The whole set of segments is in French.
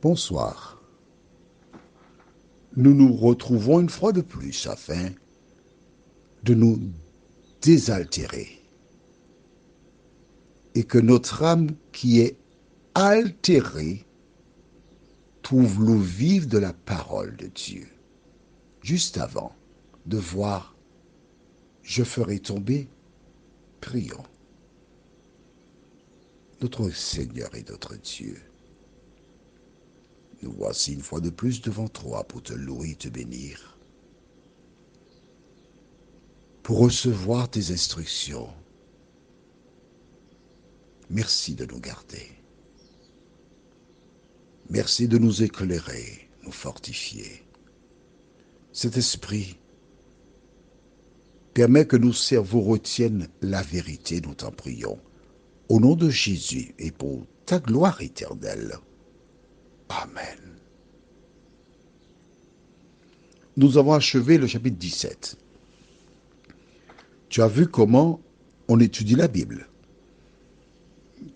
Bonsoir. Nous nous retrouvons une fois de plus afin de nous désaltérer et que notre âme qui est altérée trouve l'eau vive de la parole de Dieu. Juste avant de voir Je ferai tomber, prions. Notre Seigneur et notre Dieu, nous voici une fois de plus devant toi pour te louer et te bénir, pour recevoir tes instructions. Merci de nous garder. Merci de nous éclairer, nous fortifier. Cet esprit permet que nos cerveaux retiennent la vérité, nous t'en prions. Au nom de Jésus et pour ta gloire éternelle. Amen. Nous avons achevé le chapitre 17. Tu as vu comment on étudie la Bible.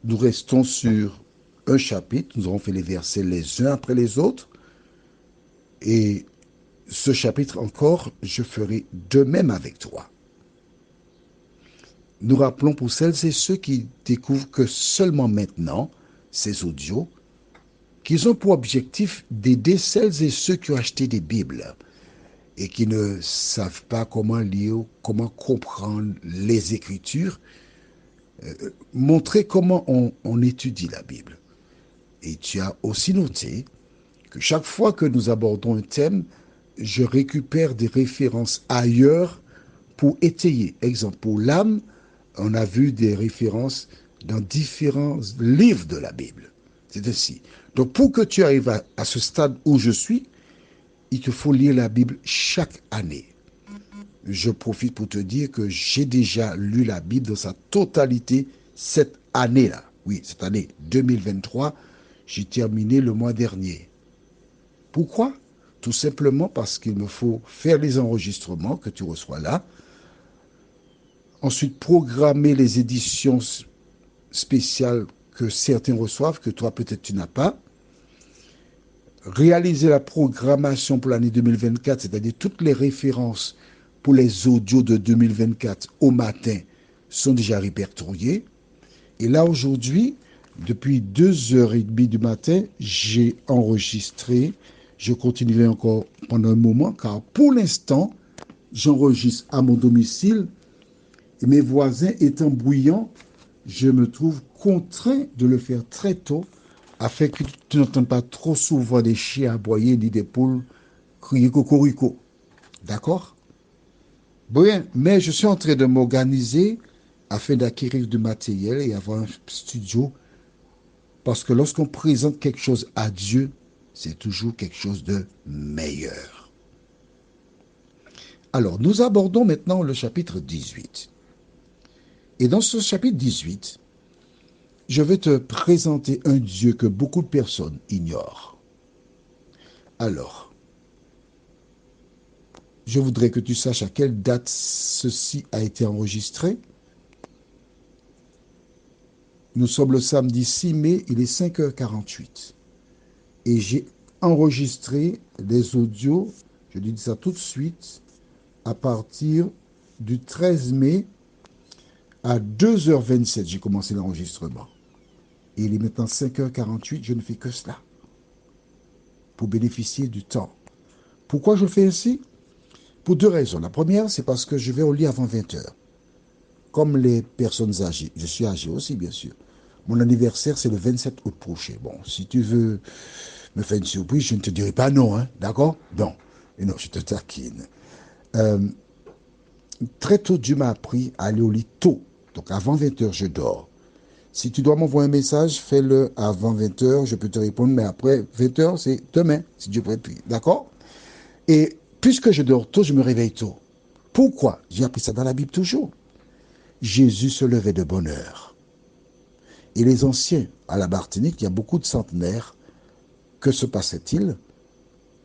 Nous restons sur un chapitre, nous avons fait les versets les uns après les autres. Et ce chapitre encore, je ferai de même avec toi. Nous rappelons pour celles et ceux qui découvrent que seulement maintenant, ces audios, qu'ils ont pour objectif d'aider celles et ceux qui ont acheté des Bibles et qui ne savent pas comment lire, comment comprendre les Écritures, montrer comment on étudie la Bible. Et tu as aussi noté que chaque fois que nous abordons un thème, je récupère des références ailleurs pour étayer. Exemple, pour l'âme, on a vu des références dans différents livres de la Bible. C'est ainsi. Donc, pour que tu arrives à ce stade où je suis, il te faut lire la Bible chaque année. Je profite pour te dire que j'ai déjà lu la Bible dans sa totalité cette année-là. Oui, cette année 2023, j'ai terminé le mois dernier. Pourquoi? Tout simplement parce qu'il me faut faire les enregistrements que tu reçois là. Ensuite, programmer les éditions spéciales que certains reçoivent, que toi peut-être tu n'as pas. Réaliser la programmation pour l'année 2024, c'est-à-dire toutes les références pour les audios de 2024 au matin sont déjà répertoriées. Et là, aujourd'hui, depuis 2h30 du matin, j'ai enregistré. Je continuerai encore pendant un moment, car pour l'instant, j'enregistre à mon domicile. Et mes voisins étant bruyants, je me trouve contraint de le faire très tôt, afin que tu n'entendes pas trop souvent des chiens aboyer ni des poules crier cocorico. D'accord? Bien, mais je suis en train de m'organiser afin d'acquérir du matériel et avoir un studio. Parce que lorsqu'on présente quelque chose à Dieu, c'est toujours quelque chose de meilleur. Alors, nous abordons maintenant le chapitre 18. Et dans ce chapitre 18, je vais te présenter un Dieu que beaucoup de personnes ignorent. Alors, je voudrais que tu saches à quelle date ceci a été enregistré. Nous sommes le samedi 6 mai, il est 5h48. Et j'ai enregistré les audios, je dis ça tout de suite, à partir du 13 mai à 2h27, j'ai commencé l'enregistrement. Et il est maintenant 5h48, je ne fais que cela pour bénéficier du temps. Pourquoi je fais ainsi? Pour deux raisons. La première, c'est parce que je vais au lit avant 20h. Comme les personnes âgées. Je suis âgé aussi, bien sûr. Mon anniversaire, c'est le 27 août prochain. Bon, si tu veux me faire une surprise, je ne te dirai pas non, hein, d'accord? Non. Et non, je te taquine. Très tôt, Dieu m'a appris à aller au lit tôt. Donc, avant 20h, je dors. Si tu dois m'envoyer un message, fais-le avant 20h, je peux te répondre, mais après 20h, c'est demain, si Dieu prête. D'accord? Et puisque je dors tôt, je me réveille tôt. Pourquoi? J'ai appris ça dans la Bible toujours. Jésus se levait de bonne heure. Et les anciens, à la Martinique, il y a beaucoup de centenaires. Que se passait-il?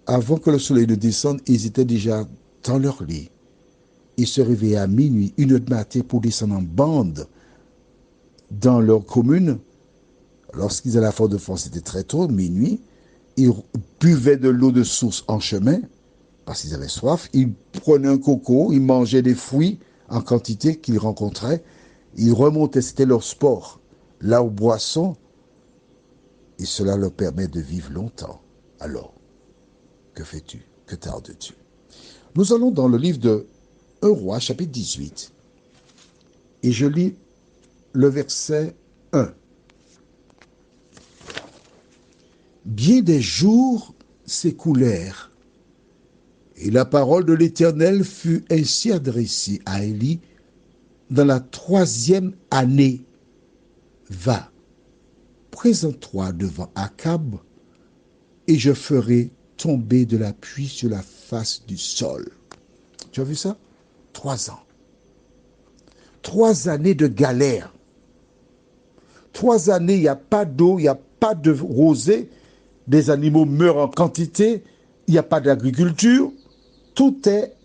Avant que le soleil ne descende, ils étaient déjà dans leur lit. Ils se réveillaient à minuit, 1h du matin, pour descendre en bande dans leur commune. Lorsqu'ils allaient à Fort-de-France, c'était très tôt, minuit. Ils buvaient de l'eau de source en chemin, parce qu'ils avaient soif. Ils prenaient un coco, ils mangeaient des fruits en quantité qu'ils rencontraient. Ils remontaient, c'était leur sport, là aux boissons, et cela leur permet de vivre longtemps. Alors, que fais-tu? Que tardes-tu? Nous allons dans le livre de 1 Roi, chapitre 18, et je lis le verset 1. Bien des jours s'écoulèrent, et la parole de l'Éternel fut ainsi adressée à Élie dans la 3e année. Va, présente-toi devant Akab, et je ferai tomber de la pluie sur la face du sol. Tu as vu ça? 3 ans. 3 années de galère. 3 années, il n'y a pas d'eau, il n'y a pas de rosée, des animaux meurent en quantité, il n'y a pas d'agriculture, tout est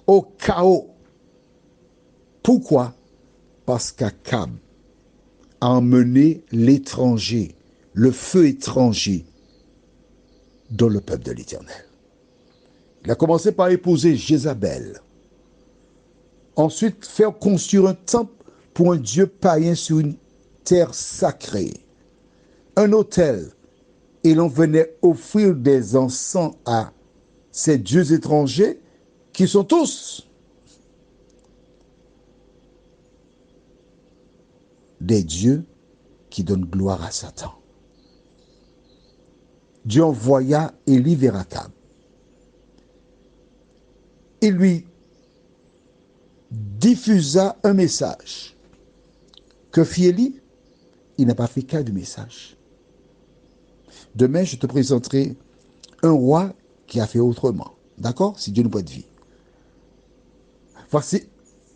au chaos. Pourquoi? Parce qu'Akab a emmené l'étranger, le feu étranger, dans le peuple de l'Éternel. Il a commencé par épouser Jézabel. Ensuite, faire construire un temple pour un dieu païen sur une terre sacrée. Un autel. Et l'on venait offrir des encens à ces dieux étrangers qui sont tous des dieux qui donnent gloire à Satan. Dieu envoya Élie vers Akab. Il lui diffusa un message. Que fit Élie? Il n'a pas fait cas du message. Demain, je te présenterai un roi qui a fait autrement. D'accord? Si Dieu nous prête vie. Voici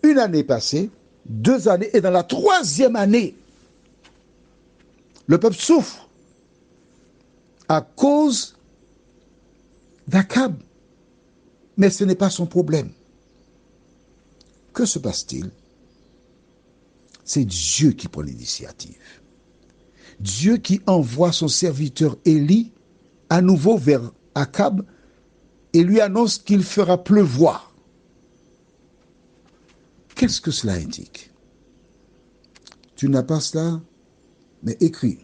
une année passée, 2 années, et dans la 3e année, le peuple souffre à cause d'Akab. Mais ce n'est pas son problème. Que se passe-t-il? C'est Dieu qui prend l'initiative. Dieu qui envoie son serviteur Élie à nouveau vers Akab et lui annonce qu'il fera pleuvoir. Qu'est-ce que cela indique? Tu n'as pas cela? Mais écris.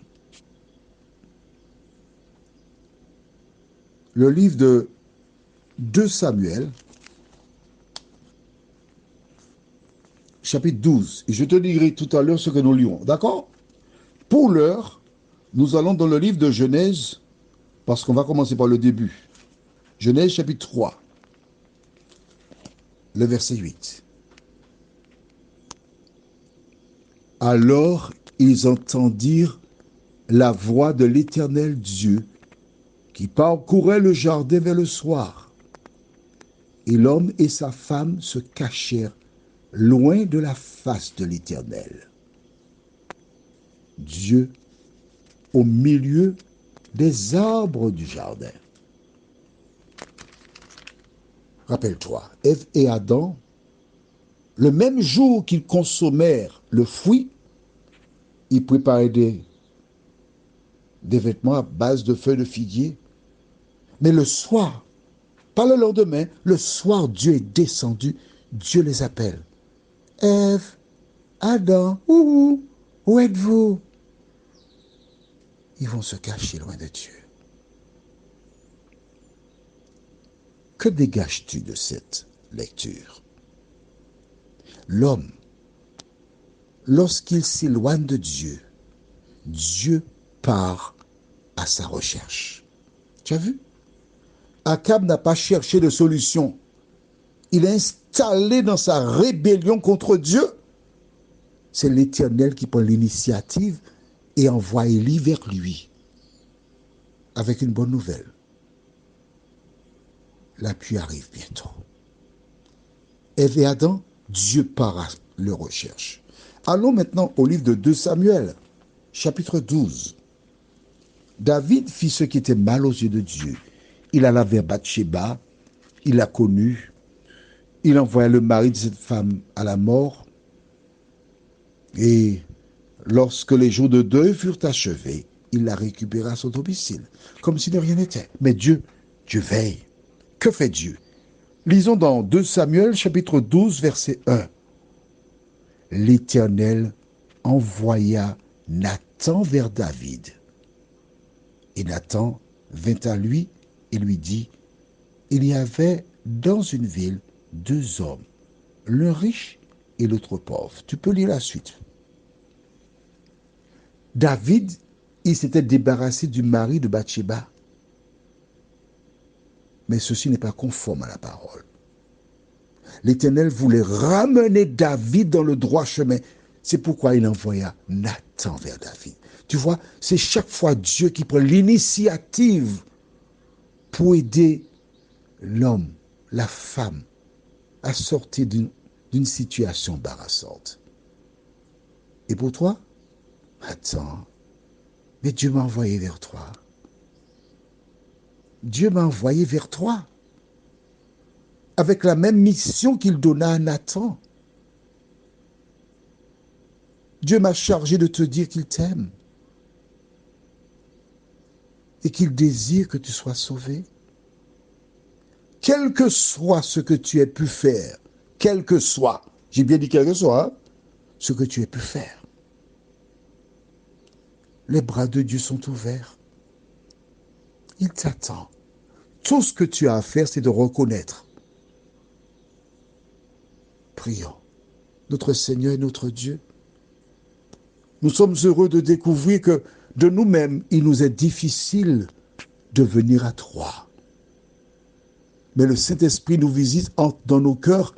Le livre de 2 Samuel, chapitre 12. Et je te dirai tout à l'heure ce que nous lirons. D'accord? Pour l'heure, nous allons dans le livre de Genèse, parce qu'on va commencer par le début. Genèse chapitre 3, le verset 8. Alors ils entendirent la voix de l'Éternel Dieu qui parcourait le jardin vers le soir. Et l'homme et sa femme se cachèrent loin de la face de l'Éternel. Dieu au milieu des arbres du jardin. Rappelle-toi, Ève et Adam, le même jour qu'ils consommèrent le fruit, ils préparaient des vêtements à base de feuilles de figuier. Mais le soir, pas le lendemain, le soir, Dieu est descendu, Dieu les appelle. Ève, Adam, où êtes-vous? Ils vont se cacher loin de Dieu. Que dégages-tu de cette lecture? L'homme, lorsqu'il s'éloigne de Dieu, Dieu part à sa recherche. Tu as vu? Akab n'a pas cherché de solution. Il est installé dans sa rébellion contre Dieu. C'est l'Éternel qui prend l'initiative et envoie Élie vers lui avec une bonne nouvelle. La pluie arrive bientôt. Ève et Adam, Dieu part à leur recherche. Allons maintenant au livre de 2 Samuel, chapitre 12. David fit ce qui était mal aux yeux de Dieu. Il alla vers Bathsheba, il l'a connue, il envoya le mari de cette femme à la mort. Et lorsque les jours de deuil furent achevés, il l'a récupéré à son domicile, comme si de rien n'était. Mais Dieu veille. Que fait Dieu? Lisons dans 2 Samuel, chapitre 12, verset 1. L'Éternel envoya Nathan vers David. Et Nathan vint à lui et lui dit, il y avait dans une ville 2 hommes, l'un riche et l'autre pauvre. Tu peux lire la suite. David, il s'était débarrassé du mari de Bathsheba. Mais ceci n'est pas conforme à la parole. L'Éternel voulait ramener David dans le droit chemin. C'est pourquoi il envoya Nathan vers David. Tu vois, c'est chaque fois Dieu qui prend l'initiative pour aider l'homme, la femme, à sortir d'une situation embarrassante. Et pour toi, attends, mais Dieu m'a envoyé vers toi. Dieu m'a envoyé vers toi, avec la même mission qu'il donna à Nathan. Dieu m'a chargé de te dire qu'il t'aime et qu'il désire que tu sois sauvé. Quel que soit ce que tu aies pu faire, quel que soit, j'ai bien dit quel que soit, ce que tu aies pu faire, les bras de Dieu sont ouverts. Il t'attend. Tout ce que tu as à faire, c'est de reconnaître. Prions. Notre Seigneur et notre Dieu, nous sommes heureux de découvrir que de nous-mêmes, il nous est difficile de venir à toi. Mais le Saint-Esprit nous visite, entre dans nos cœurs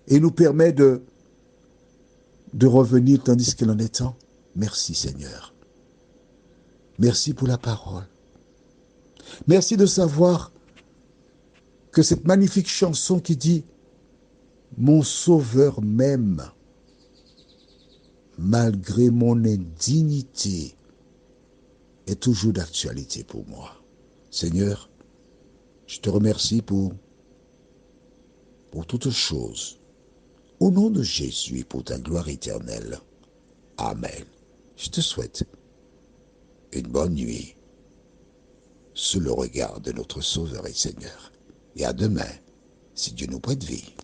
et nous permet de revenir tandis qu'il en est temps. Merci Seigneur. Merci pour la parole. Merci de savoir que cette magnifique chanson qui dit « Mon Sauveur m'aime, malgré mon indignité » est toujours d'actualité pour moi. Seigneur, je te remercie pour toutes choses. Au nom de Jésus et pour ta gloire éternelle. Amen. Je te souhaite une bonne nuit sous le regard de notre Sauveur et Seigneur. Et à demain, si Dieu nous prête vie.